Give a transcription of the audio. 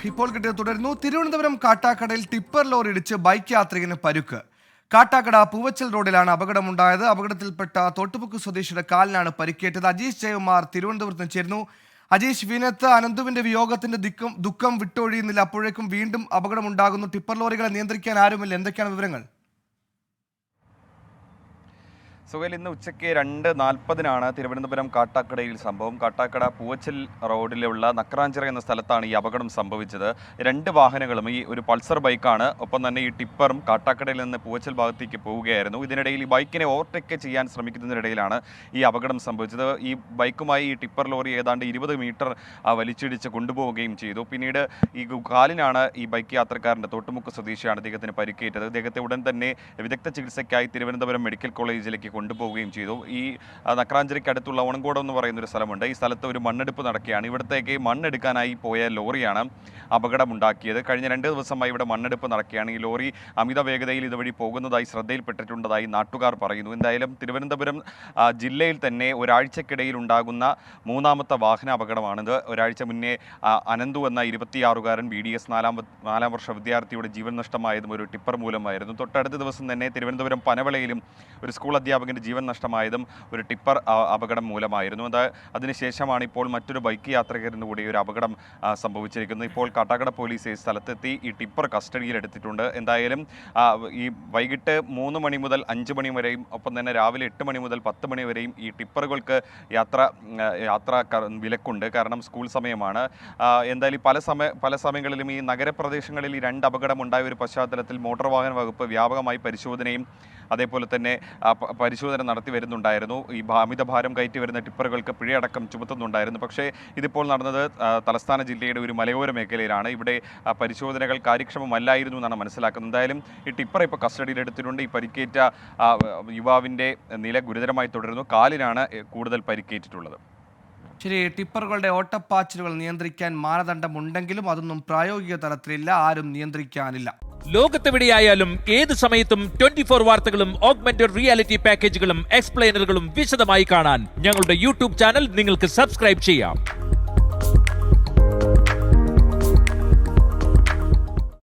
ഇപ്പോൾ കിട്ടിയത് തുടരുന്നു. തിരുവനന്തപുരം കാട്ടാക്കടയിൽ ടിപ്പർ ലോറി ഇടിച്ച് ബൈക്ക് യാത്രികന് പരുക്ക്. കാട്ടാക്കട പൂവച്ചൽ റോഡിലാണ് അപകടമുണ്ടായത്. അപകടത്തിൽപ്പെട്ട തോട്ടുമുക്ക് സ്വദേശിയുടെ കാലിനാണ് പരിക്കേറ്റത്. അജീഷ് ജയകുമാർ തിരുവനന്തപുരത്ത് നിന്ന് ചേരുന്നു. അജീഷ്, വിനത്ത് അനന്തുവിന്റെ വിയോഗത്തിന്റെ ദുഃഖം വിട്ടൊഴിയുന്നില്ല. അപ്പോഴേക്കും വീണ്ടും അപകടമുണ്ടാകുന്നു. ടിപ്പർ ലോറികളെ നിയന്ത്രിക്കാൻ ആരുമില്ല. എന്തൊക്കെയാണ് വിവരങ്ങൾ? സുഹേൽ, ഇന്ന് ഉച്ചയ്ക്ക് 2:40 തിരുവനന്തപുരം കാട്ടാക്കടയിൽ സംഭവം. കാട്ടാക്കട പൂവച്ചൽ റോഡിലുള്ള നക്രാഞ്ചിറ എന്ന സ്ഥലത്താണ് ഈ അപകടം സംഭവിച്ചത്. രണ്ട് വാഹനങ്ങളും, ഈ ഒരു പൾസർ ബൈക്കാണ്, ഒപ്പം തന്നെ ഈ ടിപ്പറും കാട്ടാക്കടയിൽ നിന്ന് പൂവച്ചൽ ഭാഗത്തേക്ക് പോവുകയായിരുന്നു. ഇതിനിടയിൽ ഈ ബൈക്കിനെ ഓവർടേക്ക് ചെയ്യാൻ ശ്രമിക്കുന്നതിനിടയിലാണ് ഈ അപകടം സംഭവിച്ചത്. ഈ ബൈക്കുമായി ഈ ടിപ്പർ ലോറി ഏതാണ്ട് 20 മീറ്റർ വലിച്ചിടിച്ച് കൊണ്ടുപോവുകയും ചെയ്തു. പിന്നീട് ഈ കാലിനാണ് ഈ ബൈക്ക് യാത്രക്കാരൻ്റെ തോട്ടുമുക്ക് സ്വദേശിയാണ് അദ്ദേഹത്തിന് പരിക്കേറ്റത്. അദ്ദേഹത്തെ ഉടൻ തന്നെ വിദഗ്ധ ചികിത്സയ്ക്കായി തിരുവനന്തപുരം മെഡിക്കൽ കോളേജിലേക്ക് കൊണ്ടുപോവുകയും ചെയ്തു. ഈ നക്രാഞ്ചിറയ്ക്ക് അടുത്തുള്ള ഓണങ്കോടം എന്ന് പറയുന്നൊരു സ്ഥലമുണ്ട്. ഈ സ്ഥലത്ത് ഒരു മണ്ണെടുപ്പ് നടക്കുകയാണ്. ഇവിടത്തേക്ക് മണ്ണെടുക്കാനായി പോയ ലോറിയാണ് അപകടമുണ്ടാക്കിയത്. കഴിഞ്ഞ 2 ദിവസമായി ഇവിടെ മണ്ണെടുപ്പ് നടക്കുകയാണ്. ഈ ലോറി അമിത വേഗതയിൽ ഇതുവഴി പോകുന്നതായി ശ്രദ്ധയിൽപ്പെട്ടിട്ടുള്ളതായി നാട്ടുകാർ പറയുന്നു. എന്തായാലും തിരുവനന്തപുരം ജില്ലയിൽ തന്നെ ഒരാഴ്ചക്കിടയിൽ ഉണ്ടാകുന്ന 3ാമത്തെ വാഹന അപകടമാണിത്. ഒരാഴ്ച മുന്നേ അനന്തു എന്ന 26-കാരൻ BDS 4ാം വർഷ വിദ്യാർത്ഥിയുടെ ജീവൻ നഷ്ടമായതും ഒരു ടിപ്പർ മൂലമായിരുന്നു. തൊട്ടടുത്ത ദിവസം തന്നെ തിരുവനന്തപുരം പനവളയിലും ഒരു സ്കൂൾ അധ്യാപകൻ്റെ ജീവൻ നഷ്ടമായതും ഒരു ടിപ്പർ അപകടം മൂലമായിരുന്നു. അതിനുശേഷമാണ് ഇപ്പോൾ മറ്റൊരു ബൈക്ക് യാത്രികരിന് കൂടി ഒരു അപകടം സംഭവിച്ചിരിക്കുന്നത്. ഇപ്പോൾ കാട്ടാക്കട പോലീസ് സ്ഥലത്തെത്തി ഈ ടിപ്പർ കസ്റ്റഡിയിലെടുത്തിട്ടുണ്ട്. എന്തായാലും ഈ വൈകിട്ട് 3 മണി മുതൽ 5 മണി വരെയും, ഒപ്പം തന്നെ രാവിലെ 8 മണി മുതൽ 10 മണി വരെയും ഈ ടിപ്പറുകൾക്ക് യാത്ര വിലക്കുണ്ട്. കാരണം സ്കൂൾ സമയമാണ്. എന്തായാലും പല സമയങ്ങളിലും ഈ നഗരപ്രദേശങ്ങളിൽ ഈ 2 അപകടം ഉണ്ടായ ഒരു പശ്ചാത്തലത്തിൽ മോട്ടോർ വാഹന വകുപ്പ് വ്യാപകമായി പരിശോധനയും അതേപോലെ തന്നെ പരിശോധന നടത്തി വരുന്നുണ്ടായിരുന്നു. ഈ അമിതഭാരം കയറ്റി വരുന്ന ടിപ്പറുകൾക്ക് പിഴയടക്കം ചുമത്തുന്നുണ്ടായിരുന്നു. പക്ഷേ ഇതിപ്പോൾ നടന്നത് തലസ്ഥാന ജില്ലയുടെ ഒരു മലയോര മേഖലയിലാണ്. ഇവിടെ പരിശോധനകൾ കാര്യക്ഷമമല്ലായിരുന്നു എന്നാണ് മനസ്സിലാക്കുന്നത്. എന്തായാലും ഈ ടിപ്പർ ഇപ്പോൾ കസ്റ്റഡിയിലെടുത്തിട്ടുണ്ട്. ഈ പരിക്കേറ്റ യുവാവിൻ്റെ നില ഗുരുതരമായി തുടരുന്നു. കാലിനാണ് കൂടുതൽ പരിക്കേറ്റിട്ടുള്ളത്. ശരി, ടിപ്പറുകളുടെ ഓട്ടപ്പാച്ചിലുകൾ നിയന്ത്രിക്കാൻ മാനദണ്ഡമുണ്ടെങ്കിലും അതൊന്നും പ്രായോഗിക തലത്തിലില്ല. ആരും നിയന്ത്രിക്കാനില്ല. ലോകത്തെവിടെയായാലും ഏത് സമയത്തും 24 വാർത്തകളും ഓഗ്മെന്റഡ് റിയാലിറ്റി പാക്കേജുകളും എക്സ്പ്ലെയിനറുകളും വിശദമായി കാണാൻ ഞങ്ങളുടെ YouTube ചാനൽ നിങ്ങൾക്ക് സബ്സ്ക്രൈബ് ചെയ്യാം.